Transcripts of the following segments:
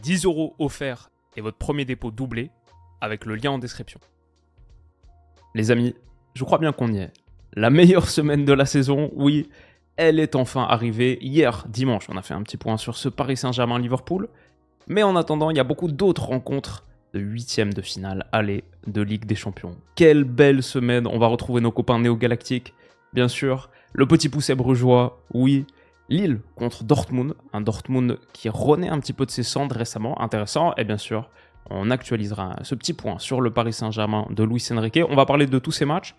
10 € offerts et votre premier dépôt doublé avec le lien en description. Les amis, je crois bien qu'on y est. La meilleure semaine de la saison, oui, elle est enfin arrivée. Hier, dimanche, on a fait un petit point sur ce Paris Saint-Germain-Liverpool. Mais en attendant, il y a beaucoup d'autres rencontres de huitièmes de finale aller de Ligue des Champions. Quelle belle semaine, on va retrouver nos copains néo-galactiques, bien sûr. Le petit pousset brugeois, oui. Lille contre Dortmund, un Dortmund qui renaît un petit peu de ses cendres récemment, intéressant. Et bien sûr, on actualisera ce petit point sur le Paris Saint-Germain de Luis Enrique. On va parler de tous ces matchs.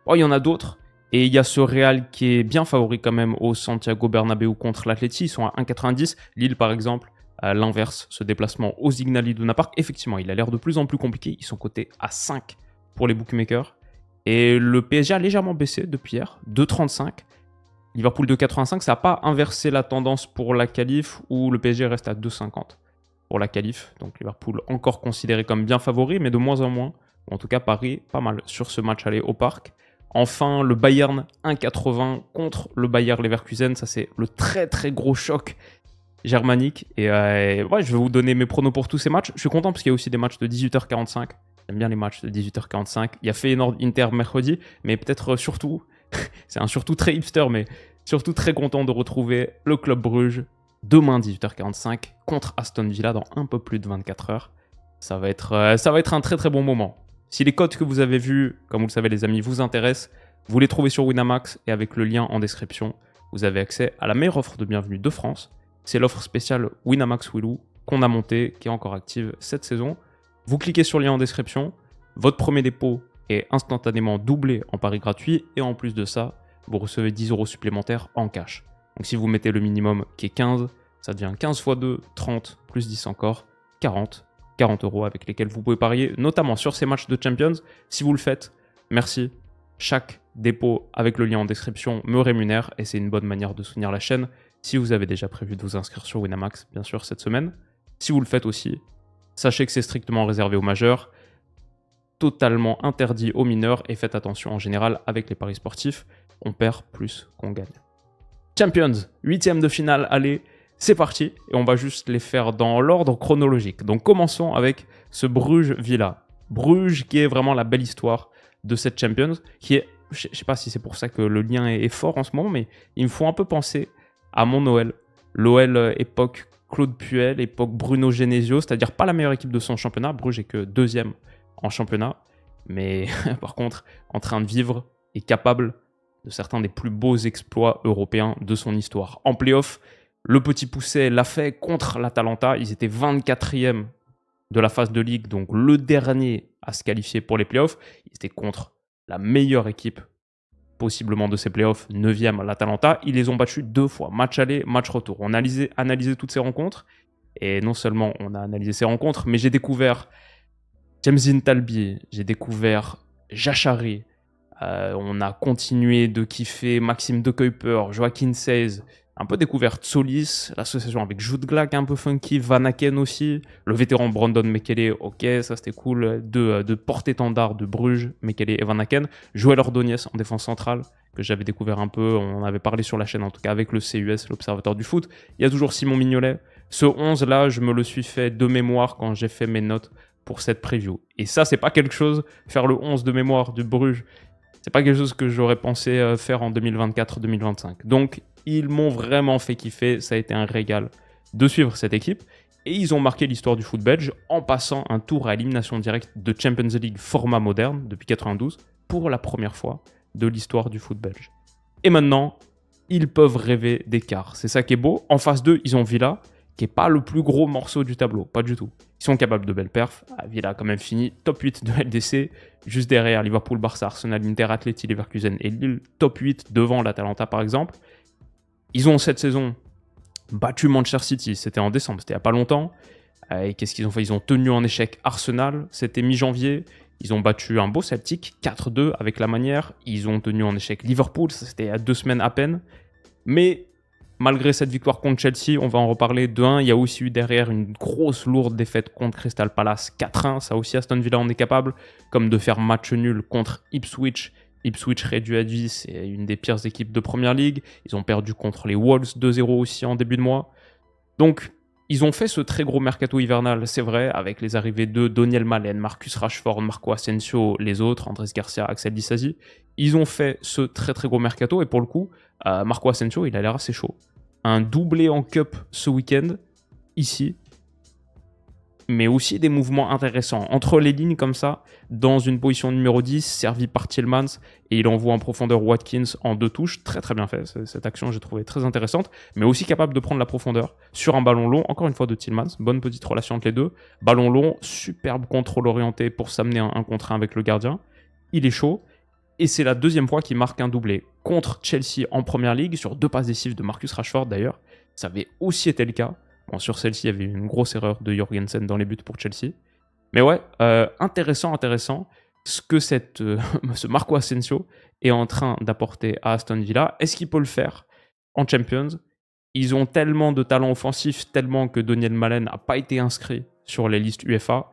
Oh, il y en a d'autres. Et il y a ce Real qui est bien favori quand même au Santiago Bernabéu contre l'Atleti. Ils sont à 1,90. Lille, par exemple, à l'inverse, ce déplacement au Signal Iduna Park. Effectivement, il a l'air de plus en plus compliqué. Ils sont cotés à 5 pour les bookmakers. Et le PSG a légèrement baissé depuis hier, 2,35. Liverpool 2,85, ça n'a pas inversé la tendance pour la qualif où le PSG reste à 2,50 pour la qualif. Donc Liverpool encore considéré comme bien favori, mais de moins en moins. En tout cas, Paris, pas mal sur ce match aller au Parc. Enfin, le Bayern 1,80 contre le Bayer Leverkusen. Ça, c'est le très très gros choc germanique. Et ouais, je vais vous donner mes pronos pour tous ces matchs. Je suis content parce qu'il y a aussi des matchs de 18h45. J'aime bien les matchs de 18h45. Il y a Feyenoord Inter mercredi, mais peut-être surtout, c'est un surtout très hipster, mais surtout très content de retrouver le Club Bruges demain 18h45 contre Aston Villa dans un peu plus de 24 heures. Ça va être un très très bon moment. Si les codes que vous avez vus, comme vous le savez les amis, vous intéressent, vous les trouvez sur Winamax et avec le lien en description, vous avez accès à la meilleure offre de bienvenue de France. C'est l'offre spéciale Winamax Willou qu'on a montée, qui est encore active cette saison. Vous cliquez sur le lien en description, votre premier dépôt est instantanément doublé en pari gratuit et en plus de ça, vous recevez 10 € supplémentaires en cash. Donc si vous mettez le minimum qui est 15, ça devient 15 x 2, 30, plus 10 encore, 40 € avec lesquels vous pouvez parier, notamment sur ces matchs de Champions. Si vous le faites, merci. Chaque dépôt avec le lien en description me rémunère et c'est une bonne manière de soutenir la chaîne. Si vous avez déjà prévu de vous inscrire sur Winamax, bien sûr, cette semaine. Si vous le faites aussi, sachez que c'est strictement réservé aux majeurs, totalement interdit aux mineurs et faites attention en général avec les paris sportifs, on perd plus qu'on gagne. Champions, huitième de finale, allez, c'est parti et on va juste les faire dans l'ordre chronologique. Donc commençons avec ce Bruges-Villa. Bruges qui est vraiment la belle histoire de cette Champions, qui est, je ne sais pas si c'est pour ça que le lien est fort en ce moment, mais il me faut un peu penser à mon Noël. L'OL époque Claude Puel, époque Bruno Genesio, c'est-à-dire pas la meilleure équipe de son championnat. Bruges est que deuxième en championnat, mais par contre en train de vivre et capable de certains des plus beaux exploits européens de son histoire. En play-off, le petit pousset l'a fait contre l'Atalanta. Ils étaient 24e de la phase de Ligue, donc le dernier à se qualifier pour les playoffs. Ils étaient contre la meilleure équipe possiblement de ces playoffs, 9e l'Atalanta. Ils les ont battus 2 fois, match aller, match retour. On a analysé toutes ces rencontres, et non seulement on a analysé ces rencontres, mais j'ai découvert James Talbi, j'ai découvert Jachari, on a continué de kiffer Maxime De Kuyper, Joaquin Seiz, un peu découvert Solis, l'association avec Jude Glak un peu funky, Van Aken aussi, le vétéran Brandon Mekele, ok, ça c'était cool, de porte-étendard de Bruges, Mekele et Van Aken, Joël Ordóñez en défense centrale, que j'avais découvert un peu, on en avait parlé sur la chaîne en tout cas avec le CUS, l'Observateur du foot. Il y a toujours Simon Mignolet. Ce 11 là, je me le suis fait de mémoire quand j'ai fait mes notes pour cette preview. Et ça, c'est pas quelque chose, faire le 11 de mémoire du Bruges, c'est pas quelque chose que j'aurais pensé faire en 2024-2025. Donc, ils m'ont vraiment fait kiffer, ça a été un régal de suivre cette équipe. Et ils ont marqué l'histoire du foot belge en passant un tour à élimination directe de Champions League format moderne depuis 92 pour la première fois de l'histoire du foot belge. Et maintenant, ils peuvent rêver d'écart. C'est ça qui est beau. En phase 2, ils ont Villa, qui n'est pas le plus gros morceau du tableau, pas du tout. Ils sont capables de belles perfs. Villa a quand même fini top 8 de LDC, juste derrière Liverpool, Barça, Arsenal, Inter, Atleti, Leverkusen et Lille, top 8 devant l'Atalanta par exemple. Ils ont cette saison battu Manchester City, c'était en décembre, c'était il n'y a pas longtemps. Et qu'est-ce qu'ils ont fait? Ils ont tenu en échec Arsenal, c'était mi-janvier. Ils ont battu un beau Celtic, 4-2 avec la manière. Ils ont tenu en échec Liverpool, ça c'était il y a 2 semaines à peine. Mais malgré cette victoire contre Chelsea, on va en reparler 2-1. Il y a aussi eu derrière une grosse lourde défaite contre Crystal Palace, 4-1. Ça aussi, Aston Villa en est capable, comme de faire match nul contre Ipswich. Ipswich réduit à 10, c'est une des pires équipes de Première Ligue. Ils ont perdu contre les Wolves 2-0 aussi en début de mois. Donc, Ils ont fait ce très gros mercato hivernal, c'est vrai, avec les arrivées de Daniel Malen, Marcus Rashford, Marco Asensio, les autres, Andrés Garcia, Axel Disasi. Ils ont fait ce très très gros mercato et pour le coup, Marco Asensio, il a l'air assez chaud. Un doublé en Cup ce week-end, ici, mais aussi des mouvements intéressants. Entre les lignes comme ça, dans une position numéro 10, servi par Tielemans, et il envoie en profondeur Watkins en 2 touches. Très très bien fait, cette action j'ai trouvé très intéressante, mais aussi capable de prendre la profondeur sur un ballon long, encore une fois de Tielemans, bonne petite relation entre les deux. Ballon long, superbe contrôle orienté pour s'amener un contre 1 avec le gardien. Il est chaud, et c'est la deuxième fois qu'il marque un doublé contre Chelsea en Première Ligue, sur 2 passes décisives de Marcus Rashford d'ailleurs. Ça avait aussi été le cas. Bon, sur celle-ci, il y avait une grosse erreur de Jorgensen dans les buts pour Chelsea. Mais ouais, intéressant ce que ce Marco Asensio est en train d'apporter à Aston Villa. Est-ce qu'il peut le faire en Champions? Ils ont tellement de talent offensif, tellement que Daniel Malen n'a pas été inscrit sur les listes UEFA.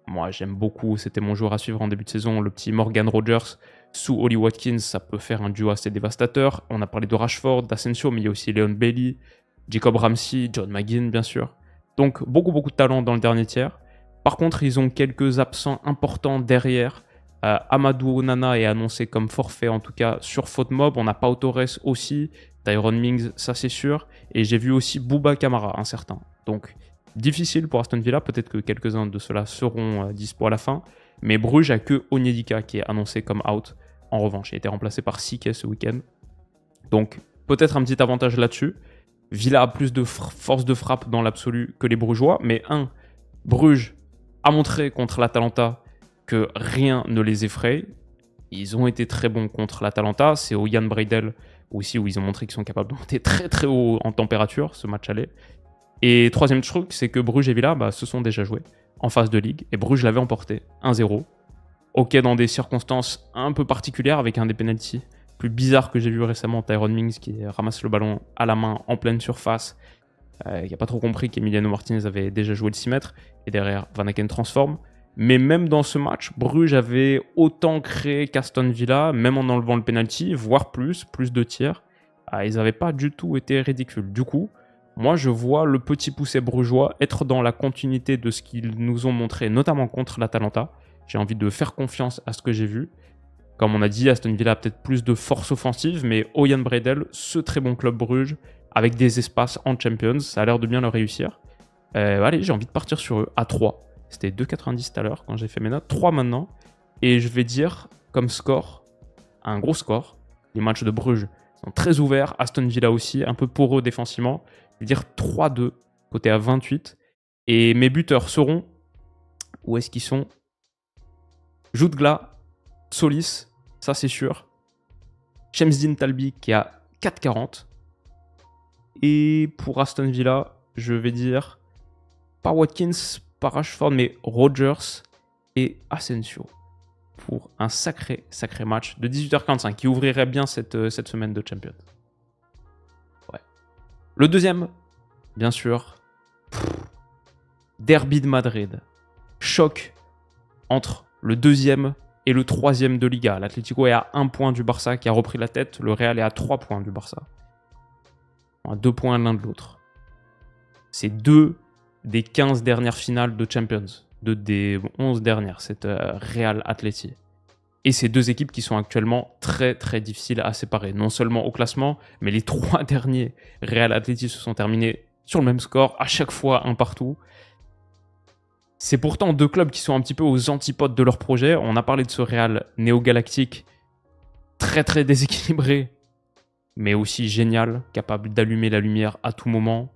Moi, j'aime beaucoup, c'était mon joueur à suivre en début de saison, le petit Morgan Rogers sous Oli Watkins, ça peut faire un duo assez dévastateur. On a parlé de Rashford, d'Asensio, mais il y a aussi Leon Bailey, Jacob Ramsey, John McGinn, bien sûr. Donc, beaucoup de talent dans le dernier tiers. Par contre, ils ont quelques absents importants derrière. Amadou Onana est annoncé comme forfait, en tout cas sur faute mob. On a Pau Torres aussi, Tyrone Mings, ça c'est sûr. Et j'ai vu aussi Bouba Kamara, incertain. Donc, difficile pour Aston Villa. Peut-être que quelques-uns de ceux-là seront dispo à la fin. Mais Bruges a que Onyedika qui est annoncé comme out. En revanche, il a été remplacé par Sique ce week-end. Donc, peut-être un petit avantage là-dessus. Villa a plus de force de frappe dans l'absolu que les Brugeois, mais Bruges a montré contre l'Atalanta que rien ne les effraie. Ils ont été très bons contre l'Atalanta, c'est au Jan Breidel aussi où ils ont montré qu'ils sont capables de monter très très haut en température, ce match aller. Et troisième truc, c'est que Bruges et Villa se sont déjà joués en phase de ligue, et Bruges l'avait emporté 1-0. Ok, dans des circonstances un peu particulières, avec un des penalties plus bizarre que j'ai vu récemment, Tyrone Mings qui ramasse le ballon à la main en pleine surface, qui n'a pas trop compris qu'Emiliano Martinez avait déjà joué le 6 mètres, et derrière Van Aken transforme. Mais même dans ce match, Bruges avait autant créé qu'Aston Villa, même en enlevant le penalty, voire plus de tirs. Ils n'avaient pas du tout été ridicules. Du coup, moi je vois le petit poussé brugeois être dans la continuité de ce qu'ils nous ont montré, notamment contre l'Atalanta. J'ai envie de faire confiance à ce que j'ai vu. Comme on a dit, Aston Villa a peut-être plus de force offensive, mais au Jan Breidel, ce très bon club Bruges, avec des espaces en Champions, ça a l'air de bien le réussir. Allez, j'ai envie de partir sur eux à 3. C'était 2,90 tout à l'heure quand j'ai fait mes notes. 3 maintenant. Et je vais dire, comme score, un gros score. Les matchs de Bruges sont très ouverts. Aston Villa aussi, un peu poreux défensivement. Je vais dire 3-2, côté à 28. Et mes buteurs seront... Où est-ce qu'ils sont? Jutgla, Solis, ça c'est sûr. Shamsdin Talbi qui a 4,40. Et pour Aston Villa, je vais dire pas Watkins, pas Rashford, mais Rogers et Asensio. Pour un sacré match de 18h45 qui ouvrirait bien cette semaine de Champions. Ouais. Le deuxième, bien sûr, Derby de Madrid. Choc entre le deuxième et le troisième de Liga. L'Atlético est à 1 point du Barça qui a repris la tête. Le Real est à 3 points du Barça. À 2 points l'un de l'autre. C'est 2 des 15 dernières finales de Champions. 2 des 11 dernières, cette Real Atleti. Et ces deux équipes qui sont actuellement très très difficiles à séparer. Non seulement au classement, mais les 3 derniers Real Atleti se sont terminés sur le même score, à chaque fois un partout. C'est pourtant 2 clubs qui sont un petit peu aux antipodes de leur projet. On a parlé de ce Real néo-galactique, très très déséquilibré, mais aussi génial, capable d'allumer la lumière à tout moment.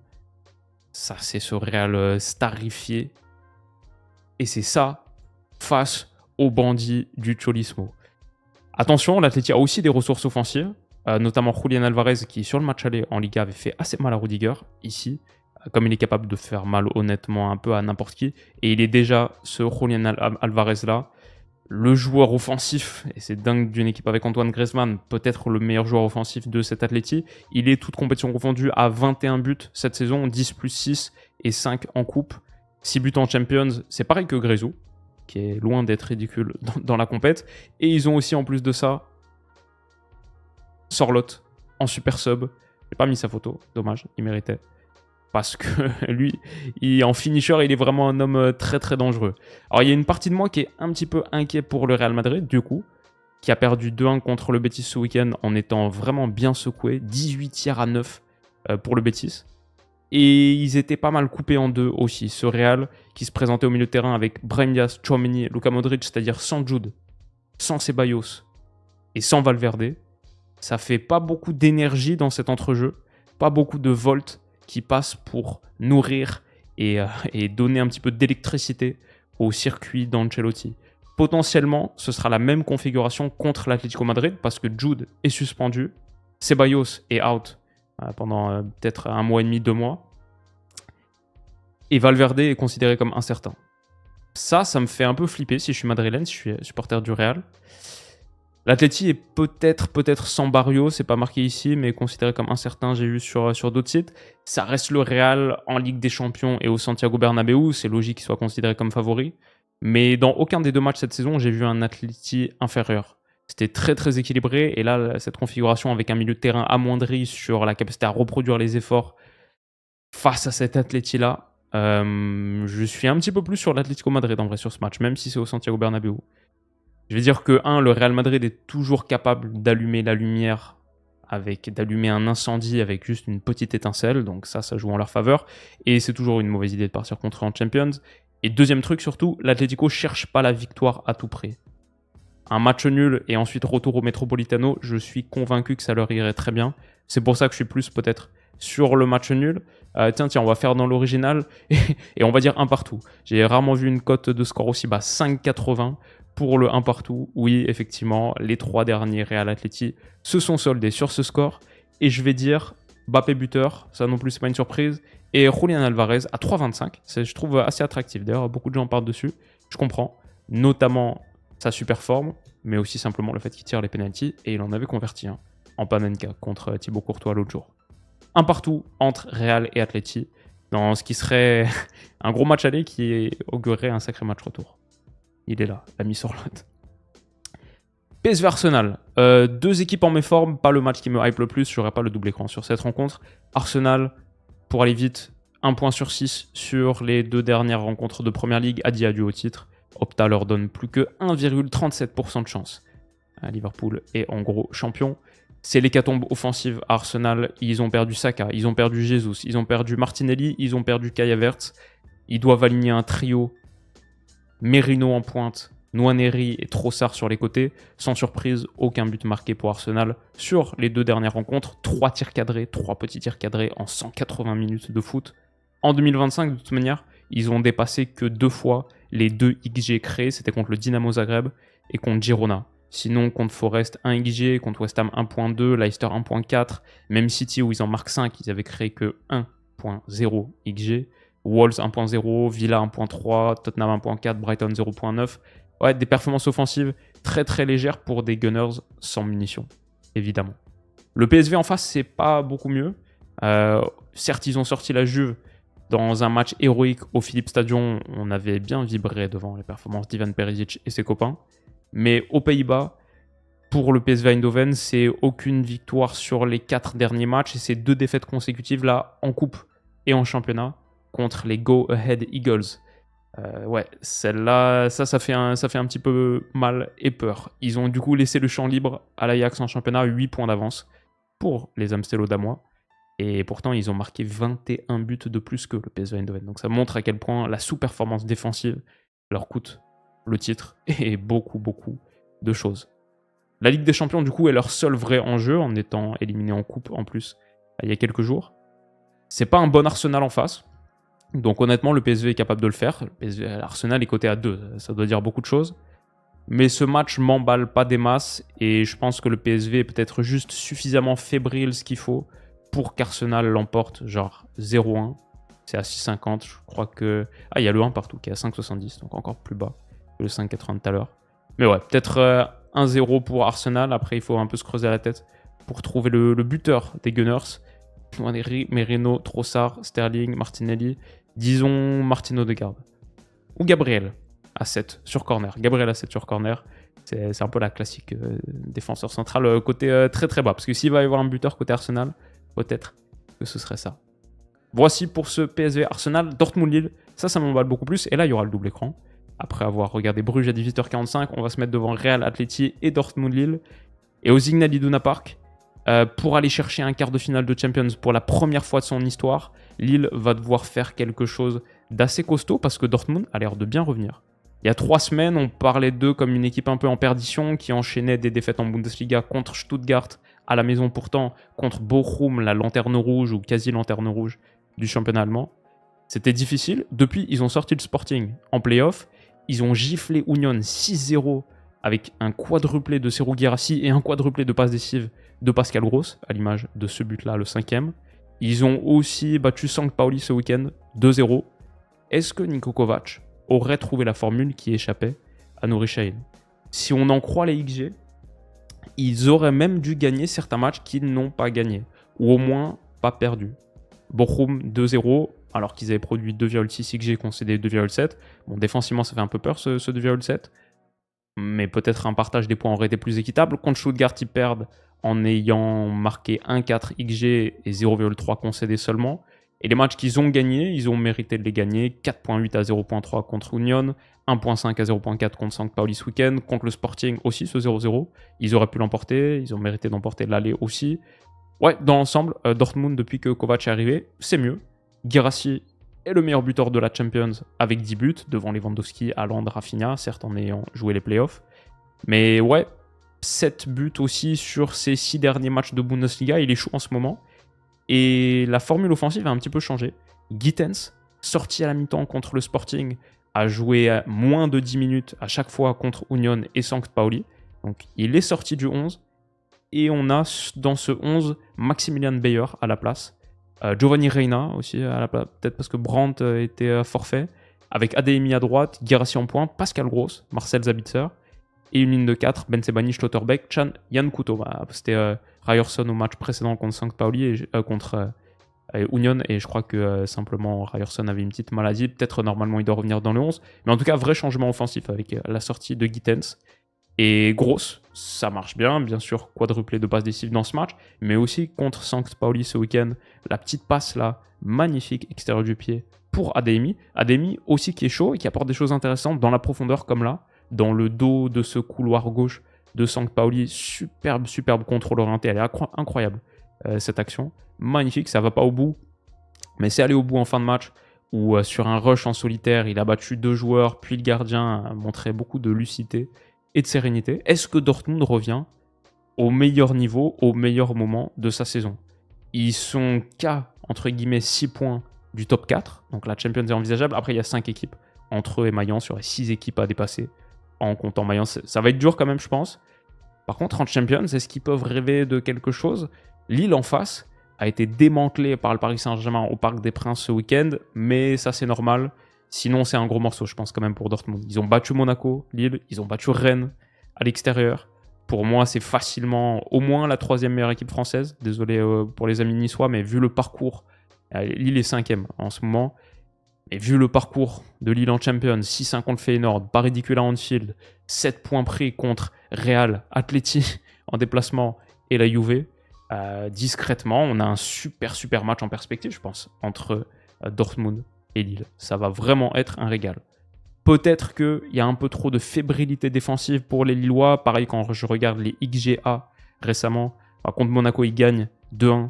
Ça, c'est ce Real starifié. Et c'est ça face aux bandits du Cholismo. Attention, l'Atleti a aussi des ressources offensives, notamment Julián Álvarez qui, sur le match aller en Liga, avait fait assez mal à Rudiger, ici. Comme il est capable de faire mal honnêtement un peu à n'importe qui. Et il est déjà, ce Julián Álvarez-là, le joueur offensif, et c'est dingue d'une équipe avec Antoine Griezmann, peut-être le meilleur joueur offensif de cet Atleti. Il est toute compétition confondue à 21 buts cette saison, 10 plus 6 et 5 en coupe. 6 buts en Champions, c'est pareil que Grezou, qui est loin d'être ridicule dans la compète. Et ils ont aussi en plus de ça, Sorloth en super sub. J'ai pas mis sa photo, dommage, il méritait. parce que lui, en finisher, il est vraiment un homme très très dangereux. Alors il y a une partie de moi qui est un petit peu inquiet pour le Real Madrid, du coup, qui a perdu 2-1 contre le Betis ce week-end en étant vraiment bien secoué, 18 tirs à 9 pour le Betis. Et ils étaient pas mal coupés en deux aussi, ce Real qui se présentait au milieu de terrain avec Brahim Diaz, Tchouaméni, Luka Modric, c'est-à-dire sans Jude, sans Ceballos et sans Valverde. Ça fait pas beaucoup d'énergie dans cet entrejeu, pas beaucoup de volts qui passent pour nourrir et donner un petit peu d'électricité au circuit d'Ancelotti. Potentiellement, ce sera la même configuration contre l'Atlético Madrid parce que Jude est suspendu, Ceballos est out pendant peut-être 1 mois et demi, 2 mois, et Valverde est considéré comme incertain. Ça me fait un peu flipper si je suis madrilène, si je suis supporter du Real. L'Atleti est peut-être sans Barrio, c'est pas marqué ici, mais considéré comme incertain, j'ai vu sur d'autres sites. Ça reste le Real en Ligue des Champions et au Santiago Bernabéu, c'est logique qu'il soit considéré comme favori. Mais dans aucun des 2 matchs cette saison, j'ai vu un Atleti inférieur. C'était très très équilibré, et là, cette configuration avec un milieu de terrain amoindri sur la capacité à reproduire les efforts face à cet Atleti-là, je suis un petit peu plus sur l'Atlético Madrid en vrai sur ce match, même si c'est au Santiago Bernabéu. Je vais dire que, le Real Madrid est toujours capable d'allumer la lumière, d'allumer un incendie avec juste une petite étincelle, donc ça joue en leur faveur, et c'est toujours une mauvaise idée de partir contre eux en Champions. Et deuxième truc surtout, l'Atlético cherche pas la victoire à tout prix. Un match nul et ensuite retour au Metropolitano, je suis convaincu que ça leur irait très bien. C'est pour ça que je suis plus peut-être sur le match nul. Tiens, on va faire dans l'original et on va dire un partout. J'ai rarement vu une cote de score aussi bas, 5,80 pour le 1 partout. Oui, effectivement, les 3 derniers Real Atleti se sont soldés sur ce score. Et je vais dire Mbappé buteur, ça non plus c'est pas une surprise. Et Julián Alvarez à 3,25. Je trouve assez attractif. D'ailleurs, beaucoup de gens parlent dessus. Je comprends. Notamment sa super forme, mais aussi simplement le fait qu'il tire les pénaltys. Et il en avait converti un en Panenka contre Thibaut Courtois l'autre jour. Un partout entre Real et Atleti, dans ce qui serait un gros match aller qui augurerait un sacré match retour. Il est là, l'ami Sorlotte. PSV Arsenal, 2 équipes en méforme, pas le match qui me hype le plus, j'aurais pas le double écran sur cette rencontre. Arsenal, pour aller vite, 1 point sur 6 sur les 2 dernières rencontres de Première Ligue, a dit adieu au titre. Opta leur donne plus que 1,37% de chance. Liverpool est en gros champion. C'est l'hécatombe offensive à Arsenal. Ils ont perdu Saka, ils ont perdu Jesus, ils ont perdu Martinelli, ils ont perdu Kai Havertz. Ils doivent aligner un trio Merino en pointe, Nwaneri et Trossard sur les côtés. Sans surprise, aucun but marqué pour Arsenal sur les 2 dernières rencontres. 3 tirs cadrés, 3 petits tirs cadrés en 180 minutes de foot. En 2025, de toute manière, ils ont dépassé que 2 fois les 2 XG créés. C'était contre le Dynamo Zagreb et contre Girona. Sinon, contre Forest, 1 XG, contre West Ham, 1.2, Leicester, 1.4. Même City, où ils en marquent 5, ils avaient créé que 1.0 XG. Wolves, 1.0, Villa, 1.3, Tottenham, 1.4, Brighton, 0.9. Ouais, des performances offensives très très légères pour des Gunners sans munitions, évidemment. Le PSV en face, c'est pas beaucoup mieux. Certes, ils ont sorti la Juve dans un match héroïque au Philips Stadion. On avait bien vibré devant les performances d'Ivan Perisic et ses copains. Mais aux Pays-Bas, pour le PSV Eindhoven, c'est aucune victoire sur les 4 derniers matchs et c'est 2 défaites consécutives là en coupe et en championnat contre les Go Ahead Eagles. Ouais, celle-là, ça fait un petit peu mal et peur. Ils ont du coup laissé le champ libre à l'Ajax en championnat, 8 points d'avance pour les Amstellodamois. Et pourtant, ils ont marqué 21 buts de plus que le PSV Eindhoven. Donc ça montre à quel point la sous-performance défensive leur coûte le titre et beaucoup de choses. La Ligue des Champions, du coup, est leur seul vrai enjeu en étant éliminé en coupe en plus il y a quelques jours. C'est pas un bon Arsenal en face. Donc honnêtement, le PSV est capable de le faire. L'Arsenal est coté à 2, ça doit dire beaucoup de choses. Mais ce match m'emballe pas des masses et je pense que le PSV est peut-être juste suffisamment fébrile ce qu'il faut pour qu'Arsenal l'emporte, genre 0-1. C'est à 6,50, je crois que... Ah, il y a le 1 partout qui est à 5,70, donc encore plus bas que le 5,80 tout à l'heure. Mais ouais, peut-être 1-0 pour Arsenal. Après, il faut un peu se creuser la tête pour trouver le buteur des Gunners. Merino, Trossard, Sterling, Martinelli. Disons Martin Odegaard. Ou Gabriel à 7 sur corner. Gabriel à 7 sur corner. C'est un peu la classique défenseur central côté très très bas. Parce que s'il va y avoir un buteur côté Arsenal, peut-être que ce serait ça. Voici pour ce PSV Arsenal. Dortmund-Lille, ça m'emballe beaucoup plus. Et là, il y aura le double écran. Après avoir regardé Bruges à 18h45, on va se mettre devant Real Atleti et Dortmund-Lille. Et au Signal Iduna Park, pour aller chercher un quart de finale de Champions pour la première fois de son histoire, Lille va devoir faire quelque chose d'assez costaud parce que Dortmund a l'air de bien revenir. Il y a 3 semaines, on parlait d'eux comme une équipe un peu en perdition qui enchaînait des défaites en Bundesliga contre Stuttgart à la maison pourtant, contre Bochum, la lanterne rouge ou quasi-lanterne rouge du championnat allemand. C'était difficile. Depuis, ils ont sorti le Sporting en play-off. Ils ont giflé Union 6-0 avec un quadruplé de Serhou Guirassy et un quadruplé de passes décisives de Pascal Gross, à l'image de ce but-là, le 5e. Ils ont aussi battu St. Pauli ce week-end, 2-0. Est-ce que Niko Kovac aurait trouvé la formule qui échappait à Nuri Sahin? Si on en croit les XG, ils auraient même dû gagner certains matchs qu'ils n'ont pas gagnés, ou au moins pas perdus. Bochum 2-0, alors qu'ils avaient produit 2,6 XG et concédé 2,7. Bon, défensivement, ça fait un peu peur ce 2,7. Mais peut-être un partage des points aurait été plus équitable. Contre Stuttgart, ils perdent en ayant marqué 1,4 XG et 0,3 concédé seulement. Et les matchs qu'ils ont gagnés, ils ont mérité de les gagner. 4,8 à 0,3 contre Union, 1,5 à 0,4 contre St. Pauli ce week-end. Contre le Sporting aussi, ce 0-0. Ils auraient pu l'emporter, ils ont mérité d'emporter l'aller aussi. Ouais, dans l'ensemble, Dortmund, depuis que Kovac est arrivé, c'est mieux. Guirassy est le meilleur buteur de la Champions avec 10 buts, devant Lewandowski, Haaland, Rafinha, certes en ayant joué les playoffs. Mais ouais, 7 buts aussi sur ses 6 derniers matchs de Bundesliga, il est chaud en ce moment. Et la formule offensive a un petit peu changé. Gittens, sorti à la mi-temps contre le Sporting, a joué moins de 10 minutes à chaque fois contre Union et St. Pauli. Donc il est sorti du 11. Et on a dans ce 11 Maximilian Bayer à la place. Giovanni Reina aussi à la place, peut-être parce que Brandt était forfait. Avec Adeyemi à droite, Guirassy en point, Pascal Gross, Marcel Sabitzer. Et une ligne de 4, Ben Sebaini, Schlotterbeck, Chan, Jan Couto. C'était Ryerson au match précédent contre St. Pauli et contre Union. Et je crois que simplement Ryerson avait une petite maladie. Peut-être normalement il doit revenir dans le 11. Mais en tout cas, vrai changement offensif avec la sortie de Gittens. Et Gross, ça marche bien sûr, quadruplé de passes décisives dans ce match, mais aussi contre St. Pauli ce week-end, la petite passe là, magnifique, extérieur du pied, pour Adeyemi. Adeyemi aussi qui est chaud et qui apporte des choses intéressantes dans la profondeur comme là, dans le dos de ce couloir gauche de St. Pauli, superbe contrôle orienté, elle est incroyable cette action, magnifique, ça va pas au bout, mais c'est allé au bout en fin de match, où sur un rush en solitaire, il a battu 2 joueurs, puis le gardien a montré beaucoup de lucidité et de sérénité. Est-ce que Dortmund revient au meilleur niveau, au meilleur moment de sa saison? Ils sont qu'à, entre guillemets, 6 points du top 4, donc la Champions est envisageable. Après, il y a 5 équipes. Entre eux et Mayence, il y aurait 6 équipes à dépasser en comptant Mayence. Ça va être dur quand même, je pense. Par contre, en Champions, est-ce qu'ils peuvent rêver de quelque chose? Lille en face a été démantelé par le Paris Saint-Germain au Parc des Princes ce week-end, mais ça c'est normal. Sinon, c'est un gros morceau, je pense, quand même, pour Dortmund. Ils ont battu Monaco, Lille, ils ont battu Rennes à l'extérieur. Pour moi, c'est facilement au moins la 3e meilleure équipe française. Désolé pour les amis niçois, mais vu le parcours, Lille est 5e en ce moment. Et vu le parcours de Lille en Champions, 6-1 contre Feyenoord, pas ridicule à Anfield, 7 points pris contre Real, Atleti en déplacement et la Juve, discrètement, on a un super match en perspective, je pense, entre Dortmund et Lille. Ça va vraiment être un régal. Peut-être qu'il y a un peu trop de fébrilité défensive pour les Lillois. Pareil, quand je regarde les XGA récemment, contre Monaco, ils gagnent 2-1.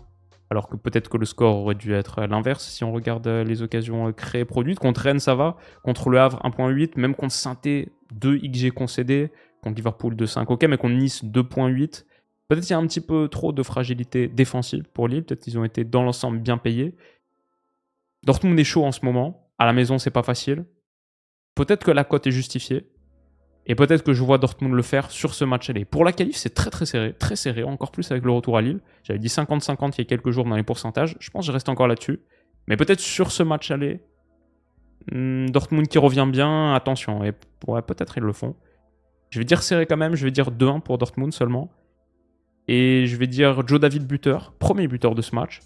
Alors que peut-être que le score aurait dû être l'inverse si on regarde les occasions créées produites. Contre Rennes, ça va. Contre Le Havre, 1.8. Même contre Saint-Étienne, 2 XG concédés. Contre Liverpool, 2.5. Ok, mais contre Nice, 2.8. Peut-être qu'il y a un petit peu trop de fragilité défensive pour Lille. Peut-être qu'ils ont été dans l'ensemble bien payés. Dortmund est chaud en ce moment. À la maison, c'est pas facile. Peut-être que la cote est justifiée. Et peut-être que je vois Dortmund le faire sur ce match aller. Pour la qualif, c'est très serré, encore plus avec le retour à Lille. J'avais dit 50-50 il y a quelques jours dans les pourcentages. Je pense que je reste encore là-dessus. Mais peut-être sur ce match aller, Dortmund qui revient bien, attention. Et ouais, peut-être ils le font. Je vais dire serré quand même, je vais dire 2-1 pour Dortmund seulement. Et je vais dire Joe David buteur, premier buteur de ce match.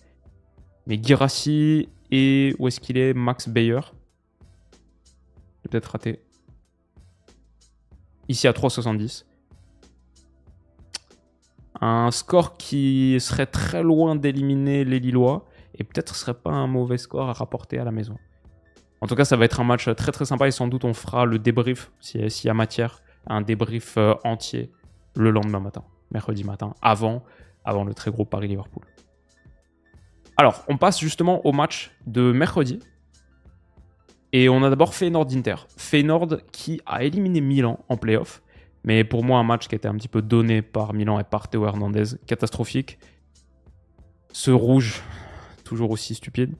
Mais Guirassy et où est-ce qu'il est Max Bayer. J'ai peut-être raté. Ici à 3,70. Un score qui serait très loin d'éliminer les Lillois. et peut-être ce serait pas un mauvais score à rapporter à la maison. En tout cas, ça va être un match très très sympa et sans doute on fera le débrief, s'il y a matière, un débrief entier le lendemain matin, mercredi matin, avant le très gros Paris-Liverpool. Alors, on passe justement au match de mercredi. Et on a d'abord Feyenoord-Inter. Feyenoord qui a éliminé Milan en play-off. Mais pour moi, un match qui a été un petit peu donné par Milan et par Théo Hernandez. Catastrophique. Ce rouge, toujours aussi stupide.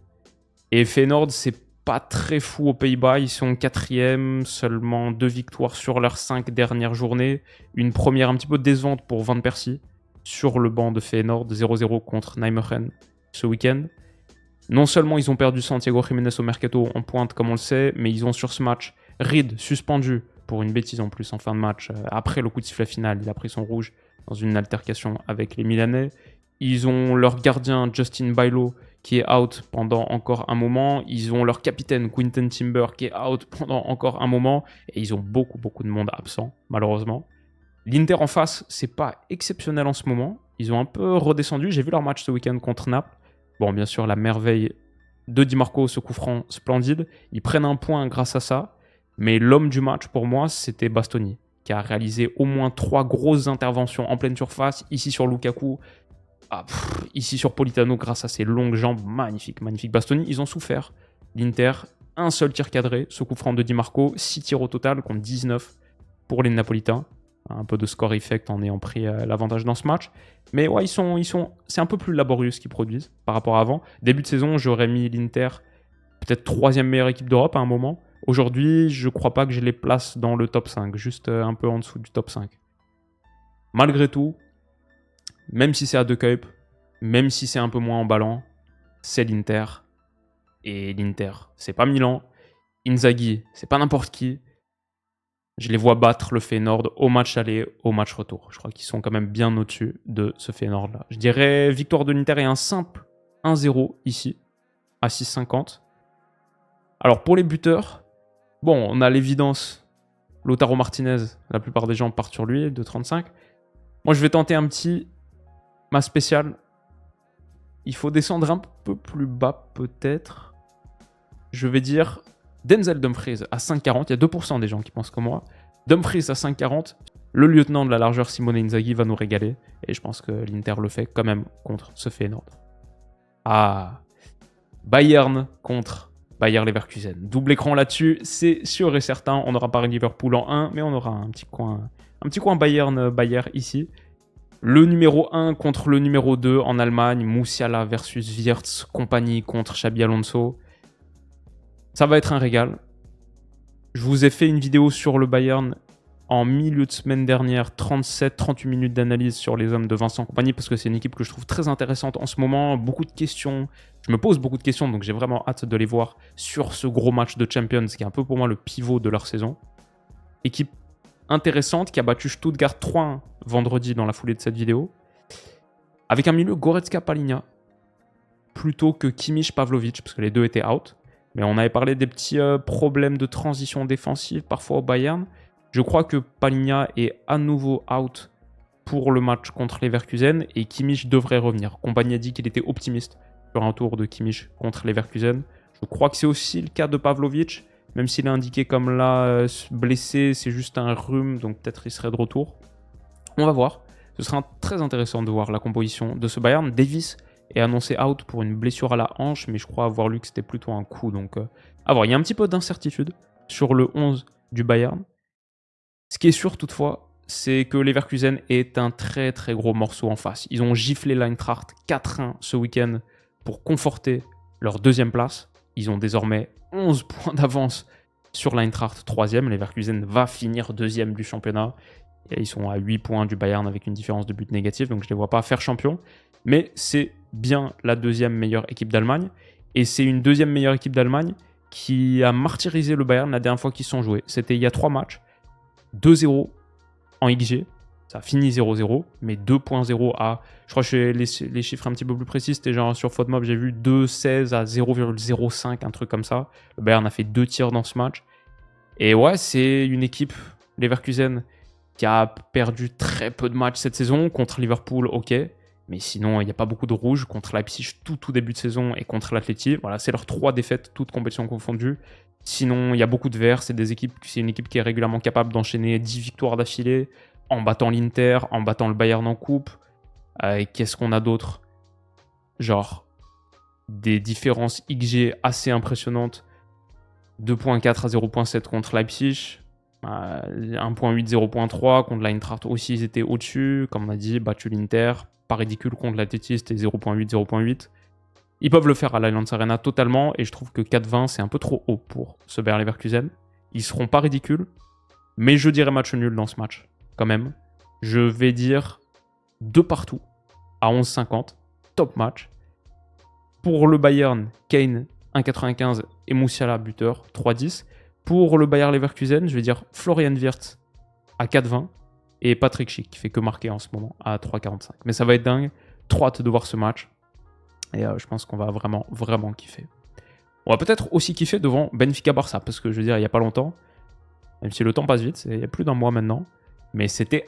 Et Feyenoord, c'est pas très fou aux Pays-Bas. Ils sont 4e, seulement 2 victoires sur leurs 5 dernières journées. Une première un petit peu décevante pour Van Persie sur le banc de Feyenoord. 0-0 contre Nijmegen ce week-end. Non seulement ils ont perdu Santiago Jiménez au mercato en pointe comme on le sait, mais ils ont sur ce match Reed suspendu pour une bêtise en plus en fin de match. Après le coup de sifflet final, il a pris son rouge dans une altercation avec les Milanais. Ils ont leur gardien Justin Bailo qui est out pendant encore un moment. Ils ont leur capitaine Quinten Timber qui est out pendant encore un moment. Et ils ont beaucoup de monde absent, malheureusement. L'Inter en face, c'est pas exceptionnel en ce moment. Ils ont un peu redescendu. J'ai vu leur match ce week-end contre Naples. Bon, bien sûr, la merveille de Di Marco, ce coup franc splendide. Ils prennent un point grâce à ça. Mais l'homme du match, pour moi, c'était Bastoni, qui a réalisé au moins 3 grosses interventions en pleine surface. Ici sur Lukaku, ici sur Politano, grâce à ses longues jambes. Magnifique. Bastoni, ils ont souffert. L'Inter, un seul tir cadré, ce coup franc de Di Marco. 6 tirs au total contre 19 pour les Napolitains. Un peu de score effect en ayant pris l'avantage dans ce match. Mais ouais, c'est un peu plus laborieux ce qu'ils produisent par rapport à avant. Début de saison, j'aurais mis l'Inter peut-être 3e meilleure équipe d'Europe à un moment. Aujourd'hui, je crois pas que je les place dans le top 5, juste un peu en dessous du top 5. Malgré tout, même si c'est à 2 cups, même si c'est un peu moins emballant, c'est l'Inter. Et l'Inter, c'est pas Milan. Inzaghi, c'est pas n'importe qui. Je les vois battre le Feyenoord au match aller, au match retour. Je crois qu'ils sont quand même bien au-dessus de ce Feyenoord-là. Je dirais victoire de l'Inter et un simple 1-0 ici, à 6,50. Alors pour les buteurs, bon, on a l'évidence. Lautaro Martinez, la plupart des gens partent sur lui, 2,35. Moi, je vais tenter un petit ma spéciale. Il faut descendre un peu plus bas peut-être. Je vais dire Denzel Dumfries à 5,40. Il y a 2% des gens qui pensent comme moi. Dumfries à 5,40. Le lieutenant de la largeur Simone Inzaghi va nous régaler. Et je pense que l'Inter le fait quand même contre ce Feyenoord. Ah, Bayern contre Bayer Leverkusen. Double écran là-dessus, c'est sûr et certain. On aura Paris-Liverpool en 1, mais on aura un petit coin Bayern-Bayer ici. Le numéro 1 contre le numéro 2 en Allemagne. Musiala versus Wirtz, compagnie contre Xabi Alonso. Ça va être un régal. Je vous ai fait une vidéo sur le Bayern en milieu de semaine dernière, 37-38 minutes d'analyse sur les hommes de Vincent Kompany, parce que c'est une équipe que je trouve très intéressante en ce moment. Beaucoup de questions. Je me pose beaucoup de questions, donc j'ai vraiment hâte de les voir sur ce gros match de Champions, qui est un peu pour moi le pivot de leur saison. Équipe intéressante qui a battu Stuttgart 3-1 vendredi dans la foulée de cette vidéo. Avec un milieu Goretzka-Palinha, plutôt que Kimmich-Pavlovic, parce que les deux étaient out. Mais on avait parlé des petits problèmes de transition défensive parfois au Bayern. Je crois que Palinha est à nouveau out pour le match contre Leverkusen et Kimmich devrait revenir. Kompany a dit qu'il était optimiste sur un tour de Kimmich contre Leverkusen. Je crois que c'est aussi le cas de Pavlovic, même s'il est indiqué comme là blessé, c'est juste un rhume, donc peut-être il serait de retour. On va voir. Ce sera très intéressant de voir la composition de ce Bayern. Davis est annoncé out pour une blessure à la hanche, mais je crois avoir lu que c'était plutôt un coup. Donc, à voir. Il y a un petit peu d'incertitude sur le 11 du Bayern. Ce qui est sûr toutefois, c'est que Leverkusen est un très très gros morceau en face. Ils ont giflé l'Eintracht 4-1 ce week-end pour conforter leur 2e place. Ils ont désormais 11 points d'avance sur l'Eintracht 3e. Leverkusen va finir 2e du championnat. Et ils sont à 8 points du Bayern avec une différence de but négative, donc je ne les vois pas faire champion. Mais c'est bien la 2e meilleure équipe d'Allemagne. Et c'est une 2e meilleure équipe d'Allemagne qui a martyrisé le Bayern la dernière fois qu'ils se sont joués. C'était il y a 3 matchs. 2-0 en XG, ça a fini 0-0, mais 2.0 à, je crois que les chiffres un petit peu plus précis, c'était genre sur FODMOB, j'ai vu 2-16 à 0,05, un truc comme ça. Le Bayern a fait 2 tirs dans ce match. Et ouais, c'est une équipe, Leverkusen, qui a perdu très peu de matchs cette saison. Contre Liverpool, ok. Mais sinon, il n'y a pas beaucoup de rouge contre Leipzig tout début de saison et contre l'Atleti. Voilà, c'est leurs 3 défaites, toutes compétitions confondues. Sinon, il y a beaucoup de verts. C'est une équipe qui est régulièrement capable d'enchaîner 10 victoires d'affilée en battant l'Inter, en battant le Bayern en coupe. Et qu'est-ce qu'on a d'autre? Genre, des différences XG assez impressionnantes. 2.4 à 0.7 contre Leipzig. 1.8, 0.3 contre l'Eintracht aussi, ils étaient au-dessus. Comme on a dit, battu l'Inter. Pas ridicule contre l'Atleti, c'était 0.8, 0.8. Ils peuvent le faire à l'Allianz Arena totalement, et je trouve que 4-20, c'est un peu trop haut pour ce Bayer Leverkusen. Ils seront pas ridicules, mais je dirais match nul dans ce match, quand même. Je vais dire 2 partout, à 11,50, top match. Pour le Bayern, Kane, 1,95 et Musiala, buteur, 3,10. Pour le Bayer Leverkusen, je vais dire Florian Wirtz à 4,20 et Patrick Schick, qui fait que marquer en ce moment, à 3,45. Mais ça va être dingue, trop hâte de voir ce match. Et je pense qu'on va vraiment, vraiment kiffer. On va peut-être aussi kiffer devant Benfica-Barça, parce que je veux dire, il n'y a pas longtemps, même si le temps passe vite, il y a plus d'un mois maintenant, mais c'était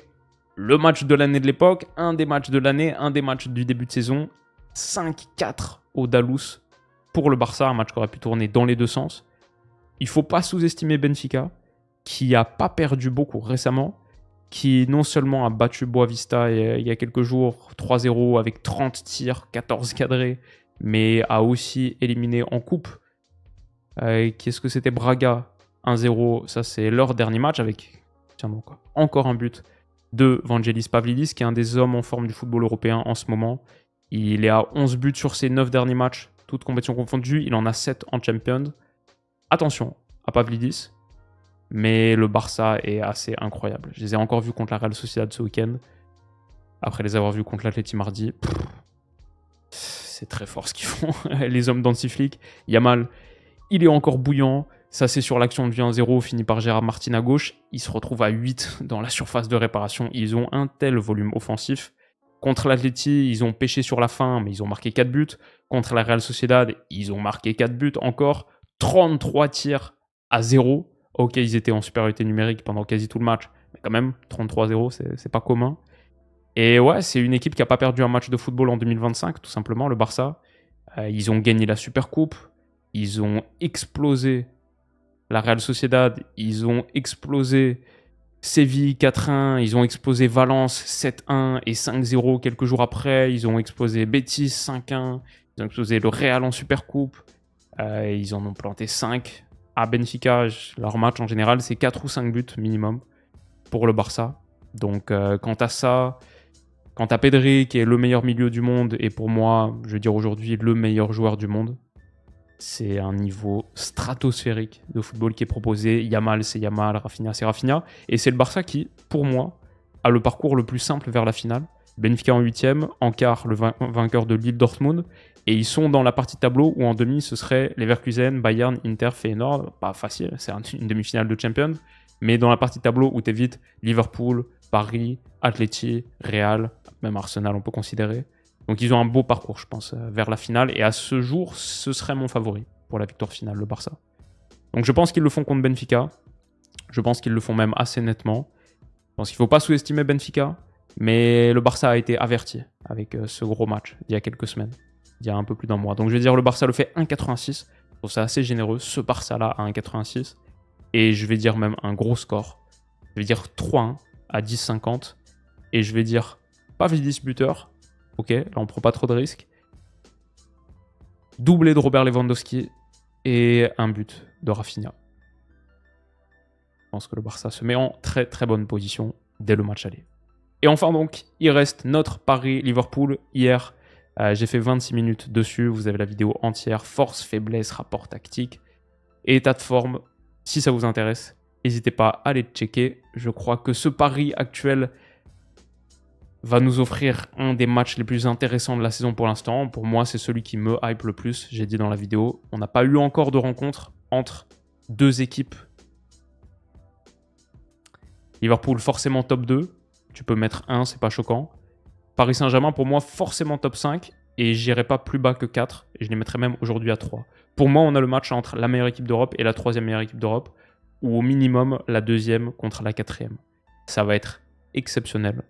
le match de l'année de l'époque, un des matchs de l'année, un des matchs du début de saison. 5-4 au Dalous pour le Barça, un match qui aurait pu tourner dans les deux sens. Il ne faut pas sous-estimer Benfica, qui n'a pas perdu beaucoup récemment, qui non seulement a battu Boavista il y a quelques jours, 3-0 avec 30 tirs, 14 cadrés, mais a aussi éliminé en coupe. Qu'est-ce que c'était? Braga, 1-0, ça c'est leur dernier match avec donc, encore un but de Vangelis Pavlidis, qui est un des hommes en forme du football européen en ce moment. Il est à 11 buts sur ses 9 derniers matchs, toutes compétitions confondues. Il en a 7 en Champions. Attention à Pavlidis, mais le Barça est assez incroyable. Je les ai encore vus contre la Real Sociedad ce week-end. Après les avoir vus contre l'Atleti mardi, c'est très fort ce qu'ils font. Les hommes d'Hansi Flick. Yamal, il est encore bouillant. Ça, c'est sur l'action de 1-0, fini par Gérard Martin à gauche. Il se retrouve à 8 dans la surface de réparation. Ils ont un tel volume offensif. Contre l'Atleti, ils ont pêché sur la fin, mais ils ont marqué 4 buts. Contre la Real Sociedad, ils ont marqué 4 buts encore. 33 tirs à 0. Ok, ils étaient en supériorité numérique pendant quasi tout le match, mais quand même, 33-0, c'est pas commun. Et ouais, c'est une équipe qui n'a pas perdu un match de football en 2025, tout simplement, le Barça. Ils ont gagné la Supercoupe, ils ont explosé la Real Sociedad, ils ont explosé Séville 4-1, ils ont explosé Valence 7-1 et 5-0 quelques jours après, ils ont explosé Betis 5-1, ils ont explosé le Real en Supercoupe, ils en ont planté 5. À Benfica, leur match en général, c'est 4 ou 5 buts minimum pour le Barça. Donc quant à ça, quant à Pedri, qui est le meilleur milieu du monde, et pour moi, je veux dire aujourd'hui, le meilleur joueur du monde, c'est un niveau stratosphérique de football qui est proposé. Yamal, c'est Yamal, Rafinha, c'est Rafinha. Et c'est le Barça qui, pour moi, a le parcours le plus simple vers la finale. Benfica en 8e, en quart, le vainqueur de Lille Dortmund. Et ils sont dans la partie tableau où en demi, ce serait Leverkusen, Bayern, Inter, Feyenoord. Pas facile, c'est une demi-finale de Champions. Mais dans la partie tableau où t'évites Liverpool, Paris, Atleti, Real, même Arsenal, on peut considérer. Donc ils ont un beau parcours, je pense, vers la finale. Et à ce jour, ce serait mon favori pour la victoire finale, le Barça. Donc je pense qu'ils le font contre Benfica. Je pense qu'ils le font même assez nettement. Je pense qu'il ne faut pas sous-estimer Benfica. Mais le Barça a été averti avec ce gros match il y a quelques semaines. Il y a un peu plus d'un mois. Donc je vais dire le Barça le fait 1,86. Je trouve ça assez généreux, ce Barça-là à 1,86. Et je vais dire même un gros score. Je vais dire 3-1 à 10,50. Et je vais dire Pavlidis buteur. Ok, là on prend pas trop de risques. Doublé de Robert Lewandowski et un but de Rafinha. Je pense que le Barça se met en très très bonne position dès le match aller. Et enfin donc, il reste notre Paris-Liverpool. Hier, j'ai fait 26 minutes dessus. Vous avez la vidéo entière. Force, faiblesse, rapport tactique et état de forme. Si ça vous intéresse, n'hésitez pas à aller checker. Je crois que ce pari actuel va nous offrir un des matchs les plus intéressants de la saison pour l'instant. Pour moi, c'est celui qui me hype le plus. J'ai dit dans la vidéo, on n'a pas eu encore de rencontre entre deux équipes. Liverpool, forcément top 2. Tu peux mettre 1, c'est pas choquant. Paris Saint-Germain, pour moi, forcément top 5. Et j'irai pas plus bas que 4. Et je les mettrai même aujourd'hui à 3. Pour moi, on a le match entre la meilleure équipe d'Europe et la troisième meilleure équipe d'Europe. Ou au minimum, la deuxième contre la quatrième. Ça va être exceptionnel.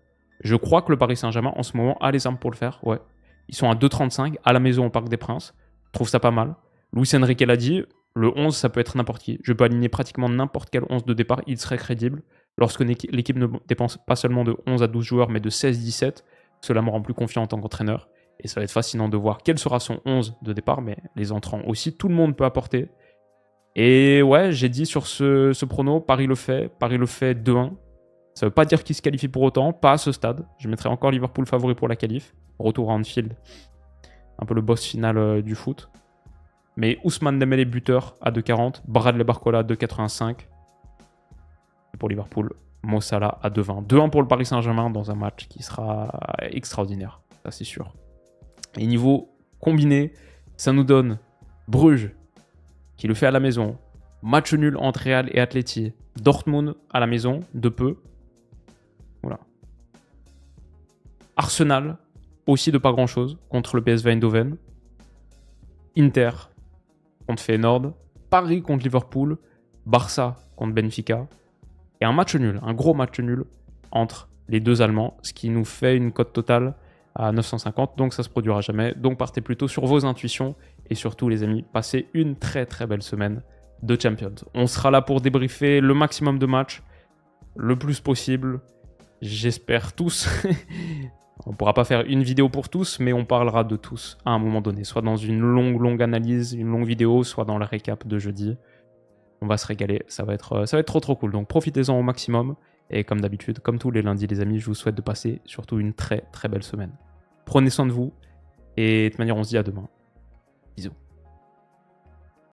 Je crois que le Paris Saint-Germain, en ce moment, a les armes pour le faire. Ouais. Ils sont à 2,35 à la maison au Parc des Princes. Je trouve ça pas mal. Luis Enrique l'a dit, le 11, ça peut être n'importe qui. Je peux aligner pratiquement n'importe quel 11 de départ, il serait crédible. Lorsque l'équipe ne dépense pas seulement de 11 à 12 joueurs, mais de 16-17, cela me rend plus confiant en tant qu'entraîneur. Et ça va être fascinant de voir quel sera son 11 de départ, mais les entrants aussi, tout le monde peut apporter. Et ouais, j'ai dit sur ce prono, Paris le fait 2-1. Ça veut pas dire qu'il se qualifie pour autant, pas à ce stade. Je mettrai encore Liverpool favori pour la qualif. Retour à Anfield, un peu le boss final du foot. Mais Ousmane Dembélé buteur à 2,40, Bradley Barcola à 2,85. Et pour Liverpool, Mo Salah à 2,20. 2-1 pour le Paris Saint-Germain dans un match qui sera extraordinaire, ça c'est sûr. Et niveau combiné, ça nous donne Bruges, qui le fait à la maison. Match nul entre Real et Atleti. Dortmund à la maison, de peu. Voilà. Arsenal, aussi de pas grand-chose, contre le PSV Eindhoven. Inter contre Feyenoord. Paris contre Liverpool. Barça contre Benfica. Et un match nul, un gros match nul entre les deux Allemands, ce qui nous fait une cote totale à 950, donc ça se produira jamais. Donc partez plutôt sur vos intuitions et surtout les amis, passez une très très belle semaine de Champions. On sera là pour débriefer le maximum de matchs, le plus possible, j'espère tous. On ne pourra pas faire une vidéo pour tous, mais on parlera de tous à un moment donné, soit dans une longue analyse, une longue vidéo, soit dans le récap de jeudi. On va se régaler, ça va être trop cool. Donc profitez-en au maximum. Et comme d'habitude, comme tous les lundis les amis, je vous souhaite de passer surtout une très très belle semaine. Prenez soin de vous et de toute manière on se dit à demain. Bisous.